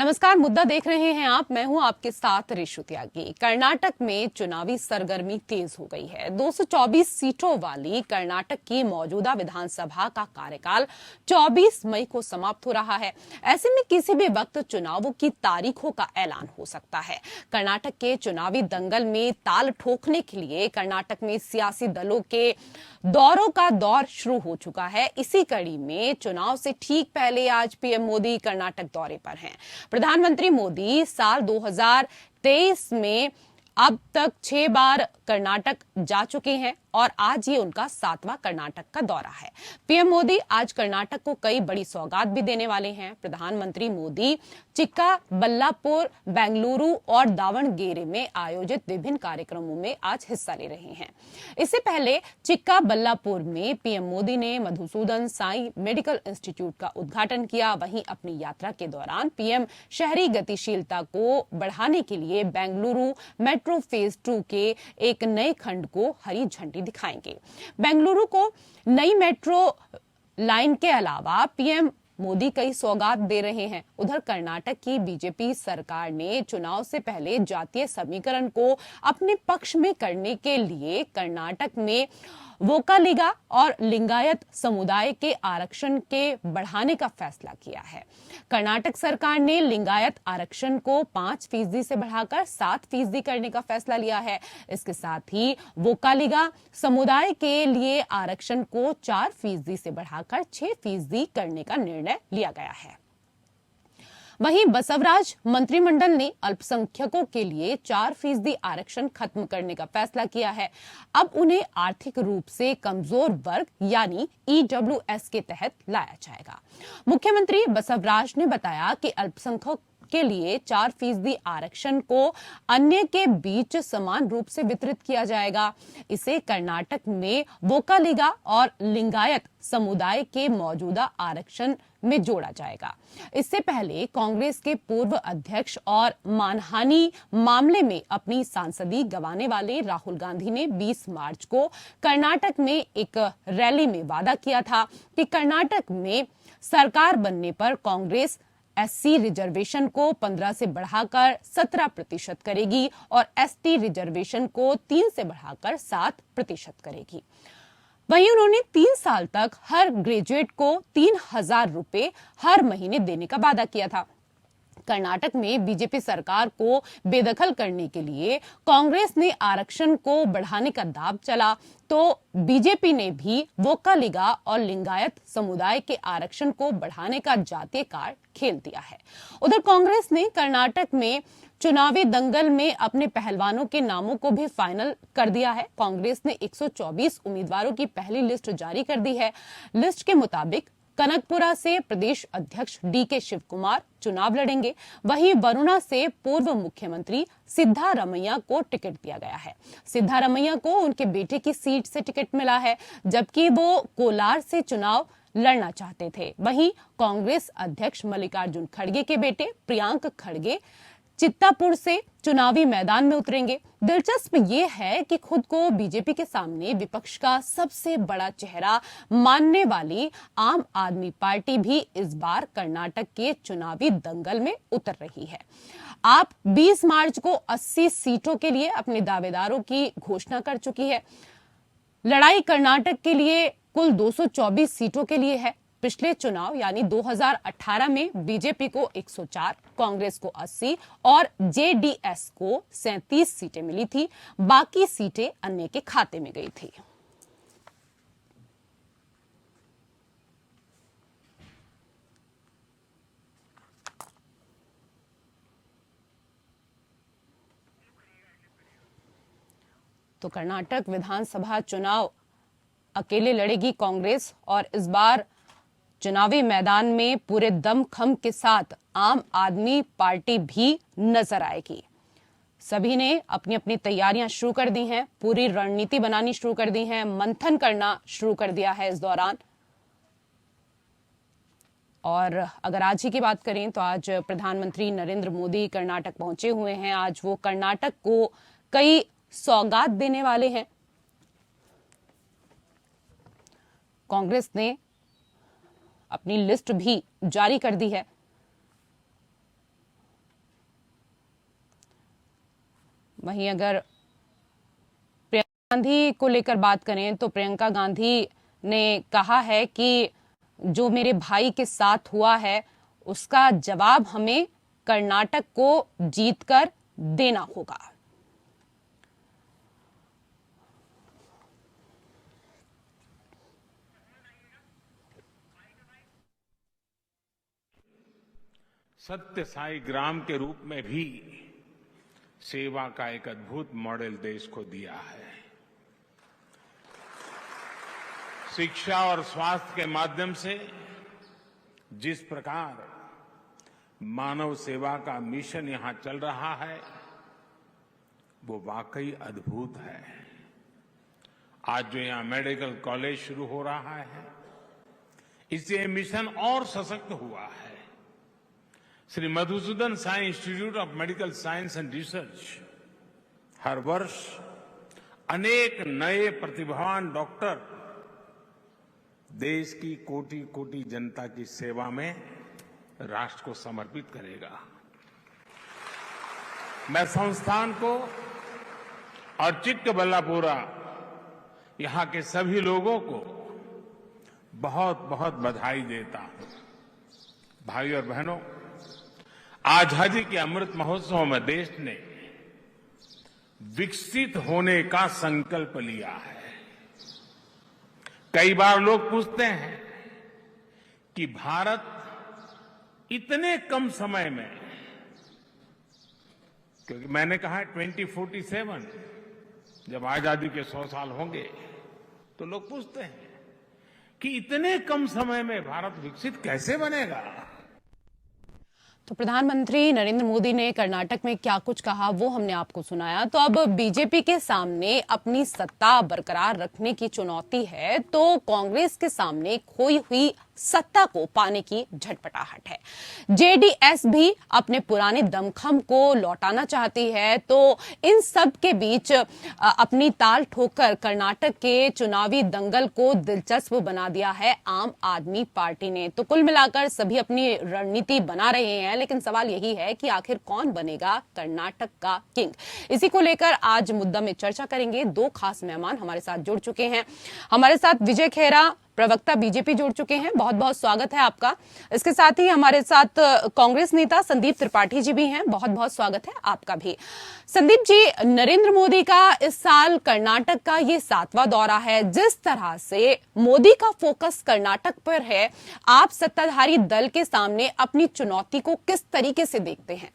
नमस्कार, मुद्दा देख रहे हैं आप। मैं हूं आपके साथ ऋषु त्यागी। कर्नाटक में चुनावी सरगर्मी तेज हो गई है। 224 सीटों वाली कर्नाटक की मौजूदा विधानसभा का कार्यकाल 24 मई को समाप्त हो रहा है। ऐसे में किसी भी वक्त चुनावों की तारीखों का ऐलान हो सकता है। कर्नाटक के चुनावी दंगल में ताल ठोकने के लिए कर्नाटक में सियासी दलों के दौरों का दौर शुरू हो चुका है। इसी कड़ी में चुनाव से ठीक पहले आज पीएम मोदी कर्नाटक दौरे पर हैं। प्रधानमंत्री मोदी साल 2023 में अब तक 6 बार कर्नाटक जा चुके हैं और आज ये उनका 7वां कर्नाटक का दौरा है। पीएम मोदी आज कर्नाटक को कई बड़ी सौगात भी देने वाले हैं। प्रधानमंत्री मोदी चिक्काबल्लापुर, बेंगलुरु और दावणगेरे में आयोजित विभिन्न कार्यक्रमों में आज हिस्सा ले रहे हैं। इससे पहले चिक्काबल्लापुर में पीएम मोदी ने मधुसूदन साई मेडिकल इंस्टीट्यूट का उद्घाटन किया। वहीं अपनी यात्रा के दौरान पीएम शहरी गतिशीलता को बढ़ाने के लिए बेंगलुरु मेट्रो फेज 2 के एक नए खंड को हरी झंडी दिखाएंगे। बेंगलुरु को नई मेट्रो लाइन के अलावा पीएम मोदी कई सौगात दे रहे हैं। उधर कर्नाटक की बीजेपी सरकार ने चुनाव से पहले जातीय समीकरण को अपने पक्ष में करने के लिए कर्नाटक में वोकालिगा और लिंगायत समुदाय के आरक्षण के बढ़ाने का फैसला किया है। कर्नाटक सरकार ने लिंगायत आरक्षण को 5% से बढ़ाकर 7% करने का फैसला लिया है। इसके साथ ही वोकालिगा समुदाय के लिए आरक्षण को 4% से बढ़ाकर 6% करने का निर्णय लिया गया है। वहीं बसवराज मंत्रिमंडल ने अल्पसंख्यकों के लिए 4% आरक्षण खत्म करने का फैसला किया है। अब उन्हें आर्थिक रूप से कमजोर वर्ग यानी ईडब्ल्यूएस के तहत लाया जाएगा। मुख्यमंत्री बसवराज ने बताया कि अल्पसंख्यक के लिए 4% आरक्षण को अन्य के बीच समान रूप से वितरित किया जाएगा। इसे कर्नाटक में वोकालिगा और लिंगायत समुदाय के मौजूदा आरक्षण में जोड़ा जाएगा। इससे पहले कांग्रेस के पूर्व अध्यक्ष और मानहानि मामले में अपनी सांसदी गंवाने वाले राहुल गांधी ने 20 मार्च को कर्नाटक में एक रैली में वादा किया था कि कर्नाटक में सरकार बनने पर कांग्रेस एससी रिजर्वेशन को 15 से बढ़ाकर 17% करेगी और एसटी रिजर्वेशन को 3 से बढ़ाकर 7% करेगी। वहीं उन्होंने 3 साल तक हर ग्रेजुएट को 3,000 रुपए हर महीने देने का वादा किया था। कर्नाटक में बीजेपी सरकार को बेदखल करने के लिए कांग्रेस ने आरक्षण को बढ़ाने का दांव चला तो बीजेपी ने भी वोकालिगा और लिंगायत समुदाय के आरक्षण को बढ़ाने का जातीय कार्ड खेल दिया है। उधर कांग्रेस ने कर्नाटक में चुनावी दंगल में अपने पहलवानों के नामों को भी फाइनल कर दिया है। कांग्रेस ने 124 उम्मीदवारों की पहली लिस्ट जारी कर दी है। लिस्ट के मुताबिक कनकपुरा से प्रदेश अध्यक्ष डीके शिवकुमार चुनाव लड़ेंगे। वहीं वरुणा से पूर्व मुख्यमंत्री सिद्धारमैया को टिकट दिया गया है। सिद्धारमैया को उनके बेटे की सीट से टिकट मिला है, जबकि वो कोलार से चुनाव लड़ना चाहते थे। वहीं कांग्रेस अध्यक्ष मल्लिकार्जुन खड़गे के बेटे प्रियांक खड़गे चित्तापुर से चुनावी मैदान में उतरेंगे। दिलचस्प ये है कि खुद को बीजेपी के सामने विपक्ष का सबसे बड़ा चेहरा मानने वाली आम आदमी पार्टी भी इस बार कर्नाटक के चुनावी दंगल में उतर रही है। आप 20 मार्च को 80 सीटों के लिए अपने दावेदारों की घोषणा कर चुकी है। लड़ाई कर्नाटक के लिए कुल 224 सीटों के लिए है। पिछले चुनाव यानी 2018 में बीजेपी को 104, कांग्रेस को 80 और जेडीएस को 37 सीटें मिली थी। बाकी सीटें अन्य के खाते में गई थी। तो कर्नाटक विधानसभा चुनाव अकेले लड़ेगी कांग्रेस और इस बार चुनावी मैदान में पूरे दमखम के साथ आम आदमी पार्टी भी नजर आएगी। सभी ने अपनी अपनी तैयारियां शुरू कर दी हैं, पूरी रणनीति बनानी शुरू कर दी है, मंथन करना शुरू कर दिया है इस दौरान। और अगर आज ही की बात करें तो आज प्रधानमंत्री नरेंद्र मोदी कर्नाटक पहुंचे हुए हैं। आज वो कर्नाटक को कई सौगात देने वाले हैं। कांग्रेस ने अपनी लिस्ट भी जारी कर दी है। वहीं अगर प्रियंका गांधी को लेकर बात करें तो प्रियंका गांधी ने कहा है कि जो मेरे भाई के साथ हुआ है उसका जवाब हमें कर्नाटक को जीतकर देना होगा। सत्य साई ग्राम के रूप में भी सेवा का एक अद्भुत मॉडल देश को दिया है। शिक्षा और स्वास्थ्य के माध्यम से जिस प्रकार मानव सेवा का मिशन यहां चल रहा है वो वाकई अद्भुत है। आज जो यहां मेडिकल कॉलेज शुरू हो रहा है इससे ये मिशन और सशक्त हुआ है। Shri Madhusudan Sai institute of medical science and research हर वर्ष अनेक नए प्रतिभावान डॉक्टर देश की कोटि कोटि जनता की सेवा में राष्ट्र को समर्पित करेगा। मैं संस्थान को और चिक्कबल्लापुरा यहां के सभी लोगों को बहुत बहुत बधाई देता हूं। भाइयों और बहनों, आजादी के अमृत महोत्सव में देश ने विकसित होने का संकल्प लिया है। कई बार लोग पूछते हैं कि भारत इतने कम समय में, क्योंकि मैंने कहा 2047 जब आजादी के 100 साल होंगे तो लोग पूछते हैं कि इतने कम समय में भारत विकसित कैसे बनेगा। तो प्रधानमंत्री नरेंद्र मोदी ने कर्नाटक में क्या कुछ कहा वो हमने आपको सुनाया। तो अब बीजेपी के सामने अपनी सत्ता बरकरार रखने की चुनौती है तो कांग्रेस के सामने खोई हुई सत्ता को पाने की झटपटाहट है। जेडीएस भी अपने पुराने दमखम को लौटाना चाहती है। तो इन सब के बीच अपनी ताल ठोकर कर्नाटक के चुनावी दंगल को दिलचस्प बना दिया है आम आदमी पार्टी ने। तो कुल मिलाकर सभी अपनी रणनीति बना रहे हैं, लेकिन सवाल यही है कि आखिर कौन बनेगा कर्नाटक का किंग। इसी को लेकर आज मुद्दा में चर्चा करेंगे। दो खास मेहमान हमारे साथ जुड़ चुके हैं। हमारे साथ विजय खेरा, प्रवक्ता बीजेपी, जुड़ चुके हैं। बहुत बहुत स्वागत है आपका। इसके साथ ही हमारे साथ कांग्रेस नेता संदीप त्रिपाठी जी भी हैं। बहुत बहुत स्वागत है आपका भी। संदीप जी, नरेंद्र मोदी का इस साल कर्नाटक का ये 7वां दौरा है। जिस तरह से मोदी का फोकस कर्नाटक पर है, आप सत्ताधारी दल के सामने अपनी चुनौती को किस तरीके से देखते हैं?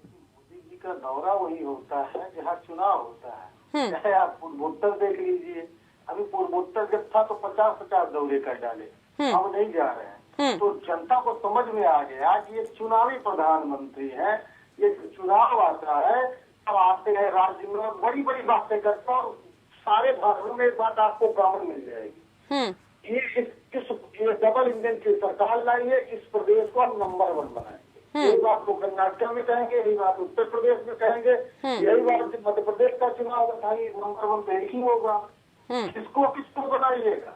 मोदी जी का दौरा वही होता है जहाँ चुनाव होता है। चाहे आप पूर्वोत्तर देख लीजिए, अभी पूर्वोत्तर जब था तो 50-50 दौरे कर डाले, अब नहीं जा रहे हैं। तो जनता को समझ में आ गया कि ये चुनावी प्रधानमंत्री है। ये चुनाव आता है, अब आते हैं राज्य में बड़ी बड़ी बातें करते और सारे भाषणों में एक बात आपको कॉमन मिल जाएगी। ये डबल इंजन की सरकार लाई है, इस प्रदेश को हम नंबर 1 बनाएंगे। यही बात को कर्नाटक में कहेंगे, यही बात उत्तर प्रदेश में कहेंगे, यही बात मध्य प्रदेश का चुनाव बताइए, नंबर 1 पे ही होगा। किसको बनाइएगा?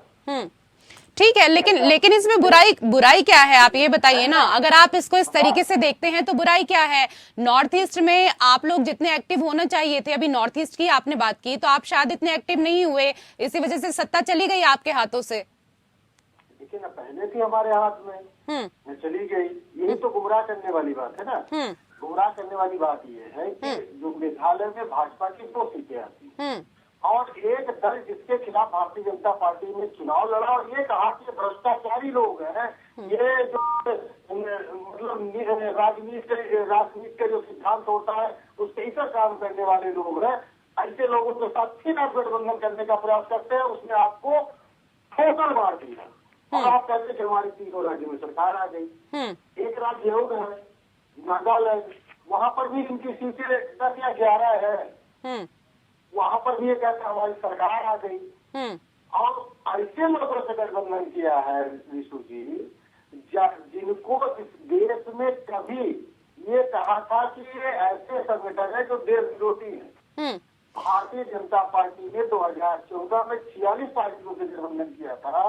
ठीक है, लेकिन इसमें बुराई क्या है, आप ये बताइए ना। अगर आप इसको इस तरीके से देखते हैं तो बुराई क्या है? नॉर्थ ईस्ट में आप लोग जितने एक्टिव होना चाहिए थे, अभी नॉर्थ ईस्ट की आपने बात की, तो आप शायद इतने एक्टिव नहीं हुए, इसी वजह से सत्ता चली गई आपके हाथों से। लेकिन पहले थी हमारे हाथ में, चली गई। यही तो गुमराह करने वाली बात है ना। गुमराह करने वाली बात ये है कि जो मेघालय में भाजपा की 2 सीटें आती और एक दल जिसके खिलाफ भारतीय जनता पार्टी ने चुनाव लड़ा और ये कहा कि भ्रष्टाचारी लोग हैं, ये जो मतलब राजनीति का जो सिद्धांत होता है उसके इतर काम करने वाले लोग हैं। ऐसे लोगों के साथ फिर आप गठबंधन करने का प्रयास करते हैं। उसने आपको ठोकर मार दिया और आप कहते हैं कि हमारी 3 राज्यों में सरकार आ गई। एक राज्य हो गया नागालैंड, वहां पर भी इनकी सीटें 10 या 11 है, वहां पर भी ये कहता हमारी सरकार आ गई। और ऐसे लोगों से गठबंधन किया है विशु जी, जिनको इस देश में कभी ये कहा था कि ये ऐसे संगठन है जो देश विरोधी है। भारतीय जनता पार्टी ने 2014 में 46 पार्टियों से गठबंधन किया था।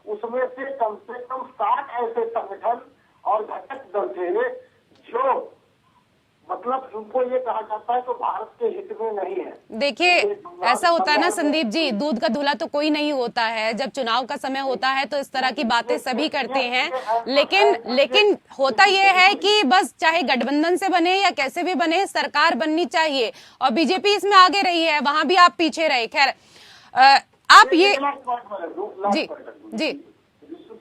उसमें से कम 60 ऐसे संगठन और घटक दल थे जो मतलब उनको ये कहा जाता है तो भारत के हित में नहीं है। देखिए, ऐसा होता है ना संदीप जी, दूध का धुला तो कोई नहीं होता है। जब चुनाव का समय होता है तो इस तरह की बातें सभी करते हैं, लेकिन होता यह है कि बस चाहे गठबंधन से बने या कैसे भी बने, सरकार बननी चाहिए। और बीजेपी इसमें आगे रही है, वहां भी आप पीछे रहे। खैर, आप ये जी जी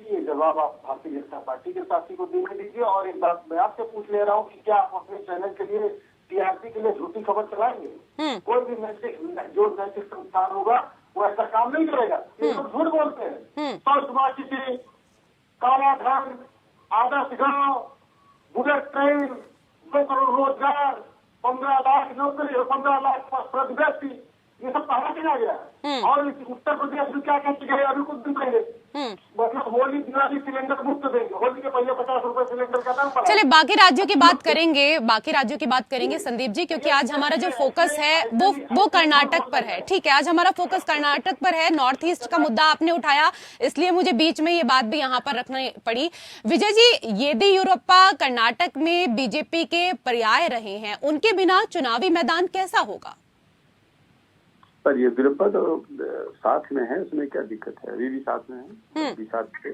ये जवाब आप भारतीय जनता पार्टी के साथी को देने दीजिए। और एक बात मैं आपसे पूछ ले रहा हूँ कि क्या आप अपने चैनल के लिए टीआरपी के लिए झूठी खबर चलाएंगे? कोई भी नैतिक संस्थान होगा वो ऐसा काम नहीं करेगा। ये लोग झूठ बोलते हैं। स्मार्ट सिटी, काला धन, आदर्श गांव, बुलेट ट्रेन, 2 करोड़ रोजगार, 15 लाख नौकरी और 15 लाख प्रति व्यक्ति, ये सब कहा चला गया। और उत्तर प्रदेश में क्या कहते गए अभी कुछ दिन पहले, मतलब होली दिवाली सिलेंडर मुफ्त देंगे। होली के पहले 50 रुपए सिलेंडर का दाम पड़ा। चलिए, बाकी राज्यों की बात करेंगे संदीप जी, क्योंकि आज हमारा जो फोकस है वो कर्नाटक पर है। ठीक है, आज हमारा फोकस कर्नाटक पर है। नॉर्थ ईस्ट का मुद्दा आपने उठाया, इसलिए मुझे बीच में ये बात भी यहाँ पर रखनी पड़ी। विजय जी, येदियुरप्पा कर्नाटक में बीजेपी के पर्याय रहे हैं, उनके बिना चुनावी मैदान कैसा होगा? पर येदियुरप्पा तो साथ में है, उसमें क्या दिक्कत है? अभी भी साथ में है, अभी साथ थे।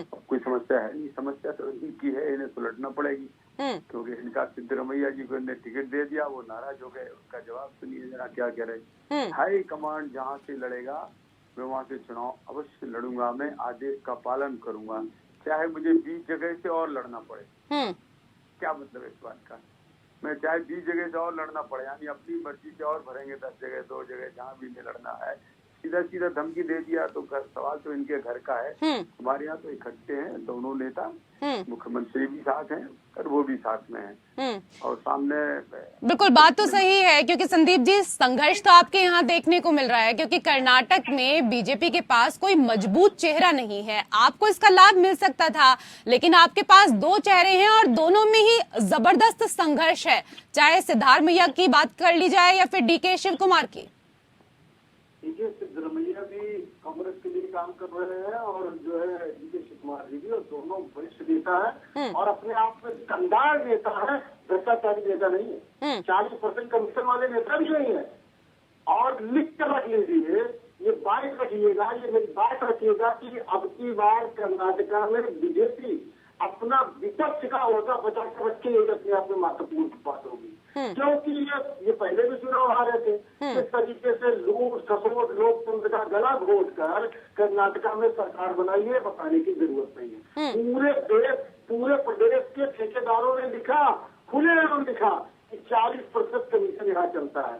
कोई समस्या है नहीं। समस्या तो इनकी है, इन्हें सुलटना पड़ेगी, क्योंकि इनका सिद्धरमैया जी को इन्हें टिकट दे दिया, वो नाराज हो गए। उसका जवाब सुनिए जरा क्या कह रहे। हाई कमांड जहाँ से लड़ेगा मैं वहाँ से चुनाव अवश्य लड़ूंगा, मैं आदेश का पालन करूंगा, चाहे मुझे 20 जगह से और लड़ना पड़े। क्या मतलब है इस बात का? मैं चाहे 20 जगह से और लड़ना पड़े, यानी अपनी मर्जी से और भरेंगे 10 जगह 2 जगह जहाँ भी इन्हें लड़ना है। सीधा सीधा धमकी दे दिया तो सवाल तो इनके घर का है। हमारे यहाँ तो इकट्ठे हैं दोनों नेता, मुख्यमंत्री भी साथ हैं और वो भी साथ में हैं। और सामने बिल्कुल बात तो सही है, क्योंकि संदीप जी संघर्ष तो आपके यहाँ देखने को मिल रहा है, क्योंकि कर्नाटक में बीजेपी के पास कोई मजबूत चेहरा नहीं है। आपको इसका लाभ मिल सकता था, लेकिन आपके पास 2 चेहरे हैं और दोनों में ही जबरदस्त संघर्ष है, चाहे सिद्धारमैया की बात कर ली जाए या फिर डीके शिव कुमार की। सिद्धरमैया भी कांग्रेस के लिए काम कर रहे हैं और जो है डीके शिव कुमार जी भी, और दोनों वरिष्ठ नेता है और अपने आप में दमदार नेता है, भ्रष्टाचारी नेता नहीं है। 40% कमीशन वाले नेता भी नहीं है। और लिख कर रख लीजिए, ये बात रखिएगा, ये मेरी बात रखिएगा कि अब की बार कर्नाटका में बीजेपी अपना विपक्ष का होता बचा कर रखे, ये अपने आप में महत्वपूर्ण बात होगी। क्योंकि ये पहले भी चुनाव हारे थे। इस तरीके से लूट खसोट लोकतंत्र का गला घोट कर कर्नाटका में सरकार बनाई है, बताने की जरूरत नहीं है। पूरे प्रदेश के ठेकेदारों ने लिखा, खुलेआम लिखा कि 40% कमीशन यहाँ चलता है।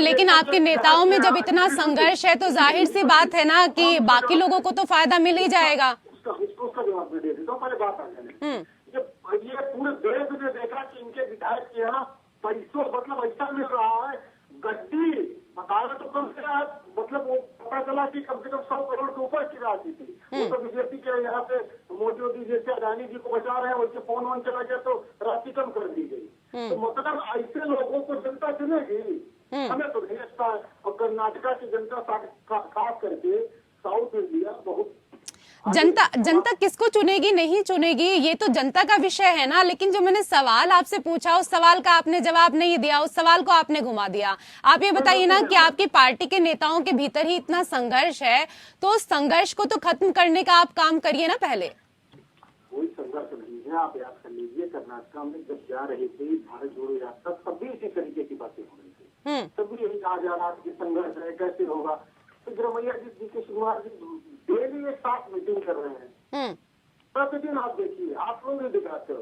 लेकिन आपके नेताओं में जब इतना संघर्ष है तो जाहिर सी बात है ना कि बाकी लोगों को तो फायदा मिल ही जाएगा। उसका जवाब मैं दे देता हूँ, पहले बात आ जाने। ये पूरे देश ने देखा कि इनके विधायक के यहाँ पैसों मतलब ऐसा मिल रहा है, गड्डी बताया तो कम से मतलब वो पता चला कि कम से कम 100 करोड़ के ऊपर की राशि थी। वो तो बीजेपी के यहाँ पे मोदी जैसे अडानी जी को बचा रहे हैं, उनके फोन वोन चला गया तो राशि कम कर दी गई। तो मतलब ऐसे लोगों को जनता चुनेगी, हमें तो नहीं लगता है। और कर्नाटका की जनता खास करके साउथ इंडिया बहुत जनता किसको चुनेगी नहीं चुनेगी ये तो जनता का विषय है ना। लेकिन जो मैंने सवाल आपसे पूछा उस सवाल का आपने जवाब नहीं दिया, उस सवाल को आपने घुमा दिया। आप ये बताइए ना कि आपकी पार्टी के नेताओं के भीतर ही इतना संघर्ष है, तो उस संघर्ष को तो खत्म करने का आप काम करिए ना पहले। कोई संघर्ष नहीं है, आप याद कर लीजिए कर्नाटका में जब जा रही थी भारत जोड़ो यात्रा, तब भी इसी तरीके की बातें हो रही थी। तब भी यही कहा जा रहा था कि संघर्ष है, कैसे होगा। सिद्धरमैया जी, डीके शिव कुमार जी डेली एक साथ मीटिंग कर रहे हैं। प्रतिदिन आप देखिए, आप लोग भी दिखाते हो,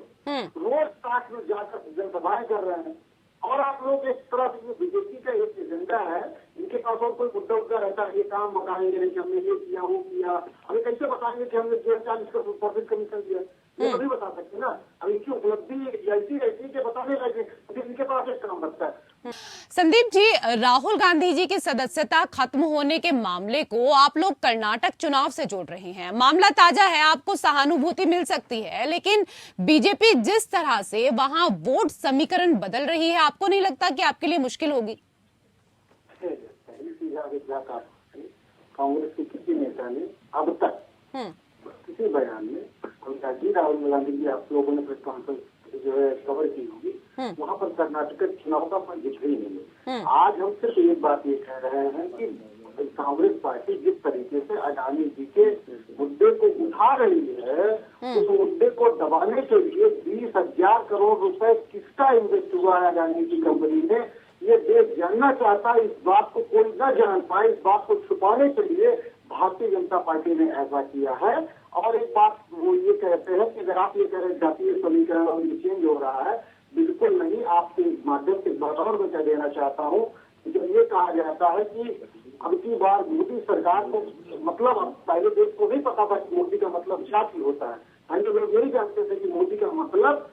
रोज साथ में जाकर जनसभाएं कर रहे हैं। और आप लोग एक तरह से बीजेपी का एक एजेंडा है, इनके पास और कोई मुद्दा उद्दा रहता है, ये काम बताएंगे नहीं कि हमने ये किया वो किया। हमें कैसे बताएंगे कि हमने 40% कमीशन दिया? ये नहीं बता सकते ना। अब इनकी उपलब्धि ऐसी रहती है कि बताने लगे, इनके पास एक काम बचता है। संदीप जी, राहुल गांधी जी की सदस्यता खत्म होने के मामले को आप लोग कर्नाटक चुनाव से जोड़ रहे हैं। मामला ताजा है, आपको सहानुभूति मिल सकती है, लेकिन बीजेपी जिस तरह से वहां वोट समीकरण बदल रही है, आपको नहीं लगता कि आपके लिए मुश्किल होगी? कांग्रेस के किसी नेता ने अब तक किसी बयान में राहुल गांधी जी आप लोगों ने प्रेस कॉन्फ्रेंस जो है कवर की होगी, वहाँ पर कर्नाटक चुनाव का कोई दिख ही नहीं है। आज हम सिर्फ एक बात ये कह रहे हैं कि कांग्रेस पार्टी जिस तरीके से अडानी जी के मुद्दे को उठा रही है, उस मुद्दे को दबाने के लिए 20,000 करोड़ रुपए किसका इन्वेस्ट हुआ है अडानी की कंपनी में, ये देश जानना चाहता है। इस बात को कोई न जान पाए, इस बात को छुपाने के लिए भारतीय जनता पार्टी ने ऐसा किया है। और एक बात वो ये कहते हैं कि अगर आप ये कह रहे हैं जातीय समीकरण और ये चेंज हो रहा है, बिल्कुल नहीं। आपके माध्यम से बात और मैं कह देना चाहता हूँ, जब ये कहा जाता है कि अब की बार मोदी सरकार को मतलब पहले देश को नहीं पता था कि मोदी का मतलब जाति होता है, पहले लोग यही जानते थे कि मोदी का मतलब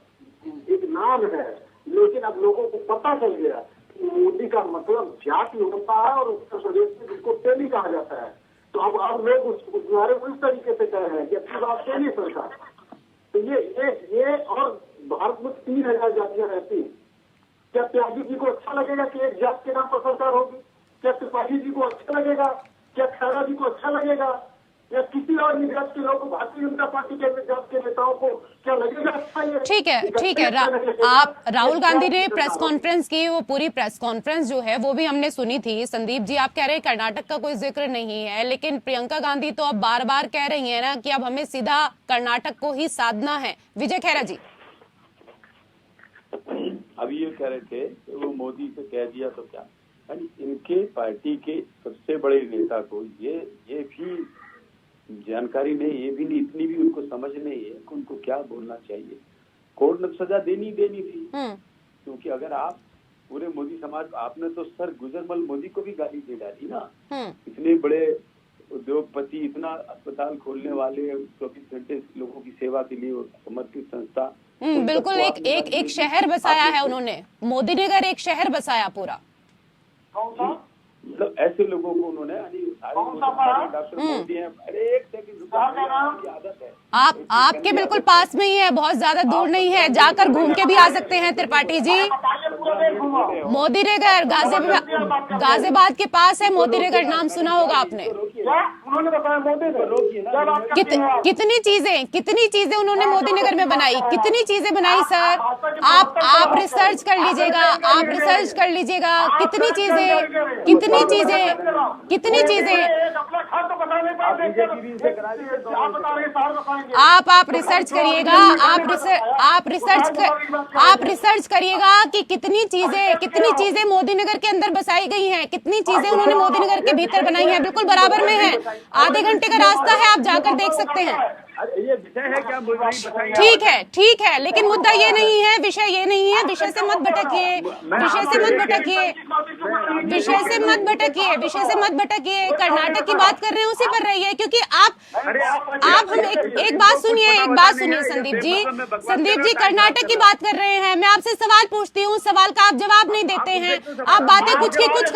एक नाम है, लेकिन अब लोगों को पता चल गया कि मोदी का मतलब जाति होता है और उत्तर प्रदेश में जिसको तेली कहा जाता है। तो अब लोग उस बारे में इस तरीके से कह रहे हैं कि अपनी बात तेली सरकार। तो ये और भारत में 3,000 जातियां रहती हैं। क्या त्यागी जी को अच्छा लगेगा कि एक जात के नाम पर सरकार होगी? क्या त्रिपाठी जी को अच्छा लगेगा? क्या खैरा जी को अच्छा लगेगा? या किसी और जात के लोगों को, भारतीय जनता पार्टी के जात के नेताओं को क्या लगेगा अच्छा? ये ठीक है। आप राहुल गांधी ने प्रेस कॉन्फ्रेंस की, वो पूरी प्रेस कॉन्फ्रेंस जो है वो भी हमने सुनी थी। संदीप जी, आप कह रहे हैं कर्नाटक का कोई जिक्र नहीं है, लेकिन प्रियंका गांधी तो अब बार बार कह रही है ना कि अब हमें सीधा कर्नाटक को ही साधना है। विजय खैरा जी अभी ये कह रहे थे वो मोदी से कह दिया तो क्या, इनके पार्टी के सबसे बड़े नेता को ये भी जानकारी नहीं, ये भी नहीं, इतनी भी उनको समझ नहीं है कि उनको क्या बोलना चाहिए। कोर्ट ने सजा देनी थी, क्योंकि अगर आप पूरे मोदी समाज, आपने तो सर गुजरमल मोदी को भी गाली दे डाली ना। इतने बड़े उद्योगपति, इतना अस्पताल खोलने वाले, 24 घंटे लोगों की सेवा के लिए समर्पित संस्था, बिल्कुल एक शहर बसाया है उन्होंने, मोदी नगर एक शहर बसाया पूरा। मतलब ऐसे लोगों को उन्होंने डॉक्टर मोदी है, अरे एक सेकंड आदत है। आपके बिल्कुल पास में ही है, बहुत ज्यादा दूर नहीं है, जाकर घूम के भी आ सकते हैं त्रिपाठी जी। मोदी नगर गाजियाबाद के पास है मोदी नगर, नाम सुना होगा आपने। उन्होंने बताया मोदी ने कितनी चीजें उन्होंने मोदी नगर में बनाई, कितनी चीजें बनाई सर। आप रिसर्च कर लीजिएगा, कितनी चीजें आप रिसर्च करिएगा, आप रिसर्च करिएगा कि कितनी चीजें मोदी नगर के अंदर बसाई गई हैं, कितनी चीजें उन्होंने मोदी नगर के भीतर बनाई हैं, बिल्कुल बराबर में है। आधे घंटे का रास्ता है, आप जाकर देख सकते हैं। ये विषय है क्या? ठीक है, लेकिन मुद्दा ये नहीं है, विषय ये नहीं है। विषय से मत भटकिए। कर्नाटक की बात कर रहे हैं, उसी पर रहिए, क्योंकि आप हम एक बात सुनिए संदीप जी कर्नाटक की बात कर रहे हैं, मैं आपसे सवाल पूछती हूँ, सवाल का आप जवाब नहीं देते हैं, आप बातें कुछ की कुछ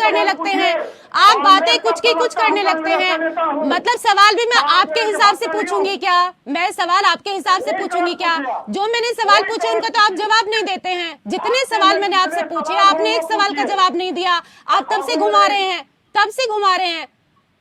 करने लगते हैं, मतलब सवाल भी मैं आपके हिसाब से पूछूंगी क्या? मैं सवाल आपके हिसाब से पूछूंगी क्या? जो मैंने सवाल पूछे उनका तो आप जवाब नहीं देते हैं। जितने सवाल मैंने आपसे पूछे, आपने एक सवाल का जवाब नहीं दिया। आप तब से घुमा रहे हैं।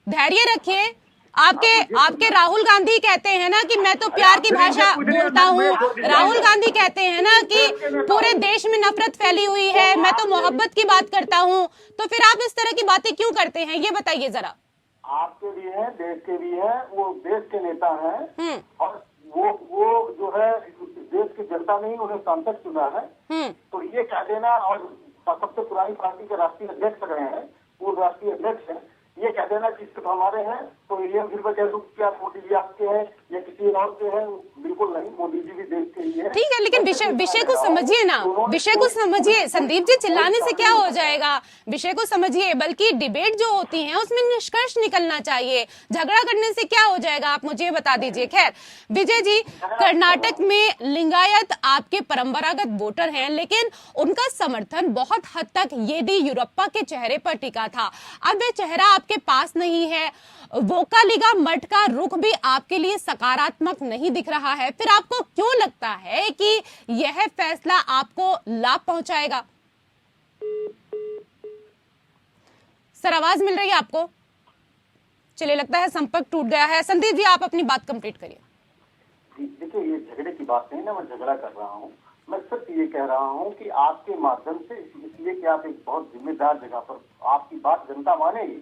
धैर्य रखिए। आपके राहुल गांधी कहते हैं ना कि मैं तो प्यार की भाषा बोलता हूँ। राहुल गांधी कहते हैं ना कि पूरे देश में नफरत फैली हुई है, मैं तो मोहब्बत की बात करता हूँ। तो फिर आप इस तरह की बातें क्यों करते हैं, ये बताइए जरा। आपके भी है, देश के भी है, वो देश के नेता हैं और वो जो है देश की जनता ने ही उन्हें सांसद चुना है। तो ये कह देना, और सबसे पुरानी पार्टी के राष्ट्रीय अध्यक्ष रहे हैं, पूर्व राष्ट्रीय अध्यक्ष हैं, ये कह देना कि सिर्फ हमारे हैं तो एलियन फिर कह दूं क्या मोदी जी आपके हैं या किसी और के हैं? बिल्कुल नहीं, मोदी जी भी देश के ही है। ठीक है, लेकिन विषय को समझिए ना, विषय को समझिए। संदीप जी चिल्लाने से क्या हो जाएगा, विषय को समझिए। बल्कि डिबेट जो होती है उसमें निष्कर्ष निकलना चाहिए, झगड़ा करने से क्या हो जाएगा, आप मुझे बता दीजिए। खैर विजय जी, कर्नाटक में लिंगायत आपके परंपरागत वोटर हैं, लेकिन उनका समर्थन बहुत हद तक येदियुरप्पा के चेहरे पर टिका था। अब वह चेहरा आपके पास नहीं है, वोकालिगा मठ का रुख भी आपके लिए सकारात्मक नहीं दिख रहा है। फिर आपको क्यों लगता है कि यह फैसला आपको लाभ पहुंचाएगा? सर आवाज मिल रही है आपको? चलिए, लगता है संपर्क टूट गया है। संदीप जी, आप अपनी बात कंप्लीट करिए। देखिए, ये झगड़े की बात नहीं ना, मैं झगड़ा कर रहा हूँ। मैं सिर्फ ये कह रहा हूँ कि आपके माध्यम से, इसलिए कि आप एक बहुत जिम्मेदार जगह पर, आपकी बात जनता मानेगी।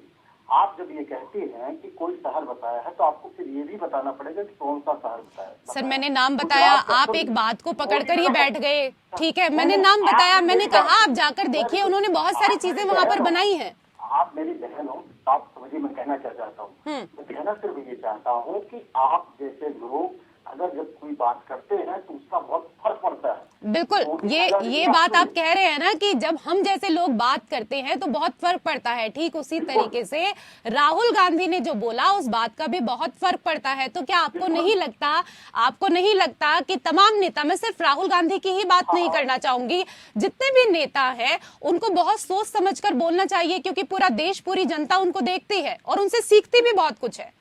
आप जब ये कहते हैं कि कोई शहर बताया है, तो आपको फिर ये भी बताना पड़ेगा कि कौन सा शहर बताया। सर मैंने नाम बताया, आप एक बात को पकड़कर ही बैठ गए। ठीक है, मैंने नाम बताया, मैंने कहा आप जाकर देखिए, उन्होंने बहुत सारी चीजें वहां पर बनाई हैं। आप मेरी बहन हो, आप समझिए मैं कहना क्या चाहता हूँ। मैं कहना सिर्फ ये चाहता हूँ कि आप जैसे लोग अगर जब कोई बात करते हैं तो उसका बहुत फर्क पड़ता है। बिल्कुल, ये बात आप कह रहे हैं ना कि जब हम जैसे लोग बात करते हैं तो बहुत फर्क पड़ता है। ठीक उसी तरीके से राहुल गांधी ने जो बोला उस बात का भी बहुत फर्क पड़ता है। तो क्या आपको नहीं लगता कि तमाम नेता, मैं सिर्फ राहुल गांधी की ही बात नहीं करना चाहूंगी, जितने भी नेता हैं उनको बहुत सोच समझकर बोलना चाहिए, क्योंकि पूरा देश, पूरी जनता उनको देखती है और उनसे सीखती भी बहुत कुछ है।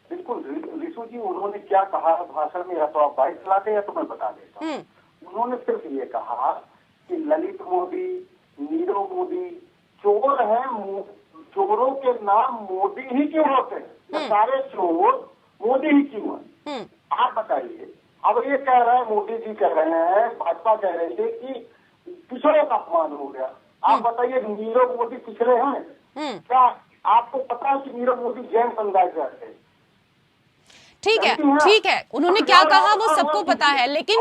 बिल्कुल रिशु जी, उन्होंने क्या कहा भाषण में, या तो आप बाइक चलाते हैं या तो मैं बता देता हूँ। उन्होंने सिर्फ ये कहा कि ललित मोदी, नीरव मोदी चोर हैं, चोरों के नाम मोदी ही क्यों होते हैं? सारे चोर मोदी ही क्यों हैं? आप बताइए। अब ये कह रहे हैं, मोदी जी कह रहे हैं, भाजपा कह रहे थे कि पिछड़ों का अपमान हो गया। आप बताइए, नीरव मोदी पिछड़े हैं क्या? आपको पता है कि नीरव मोदी जैन समुदाय से आते हैं। ठीक है, उन्होंने क्या कहा वो सबको पता है, लेकिन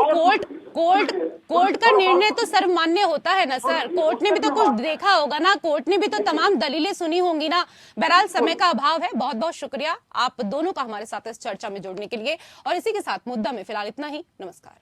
कोर्ट का निर्णय तो सर्वमान्य होता है ना सर। कोर्ट ने भी तो कुछ देखा होगा ना, कोर्ट ने भी तो तमाम दलीलें सुनी होंगी ना। बहरहाल समय का अभाव है। बहुत बहुत शुक्रिया आप दोनों का हमारे साथ इस चर्चा में जुड़ने के लिए, और इसी के साथ मुद्दा में फिलहाल इतना ही। नमस्कार।